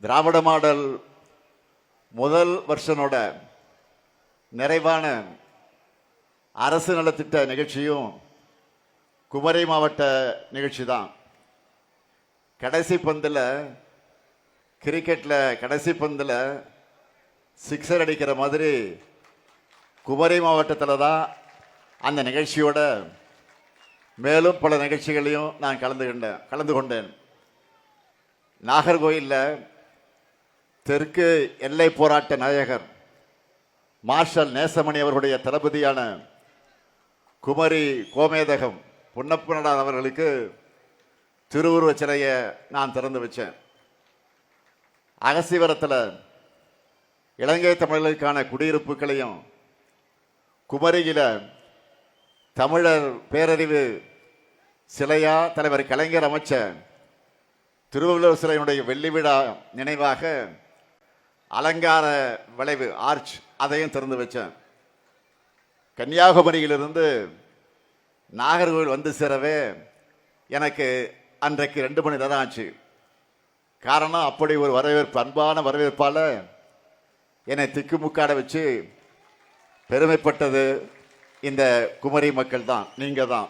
திராவிட model முதல் வருஷனோட நிறைவான அரசு நலத்திட்ட நிகழ்ச்சியும் குமரி மாவட்ட நிகழ்ச்சி தான். கடைசி பந்தில் கிரிக்கெட்டில் கடைசி பந்தில் சிக்ஸர் அடிக்கிற மாதிரி குமரி மாவட்டத்தில் தான் அந்த நிகழ்ச்சியோட மேலும் பல நிகழ்ச்சிகளையும் நான் கலந்து கொண்டேன். நாகர்கோயிலில் தெற்கு எல்லை போராட்ட நாயகர் மார்ஷல் நேசமணி அவர்களுடைய தளபதியான குமரி கோமேதகம் பொன்னப்பநாதன் அவர்களுக்கு திருவுருவச் சிலையை நான் திறந்து வச்சேன். அகசிவரத்தில் இலங்கை தமிழர்களுக்கான குடியிருப்புகளையும், குமரியில தமிழர் பேரறிவு சிலையா தலைவர் கலைஞர் அமைச்ச திருவள்ளுவர் சிலையினுடைய வெள்ளி விழா நினைவாக அலங்கார வளைவு ஆர்ச் அதையும் திறந்து வச்சேன். கன்னியாகுமரியிலிருந்து நாகர்கோவில் வந்து சேரவே எனக்கு அன்றைக்கு 2 மணி நேரம் ஆச்சு. காரணம், அப்படி ஒரு வரவேற்பு, அன்பான வரவேற்பால் என்னை திக்குமுக்காட வச்சு பெருமைப்பட்டது இந்த குமரி மக்கள் தான், நீங்கள் தான்.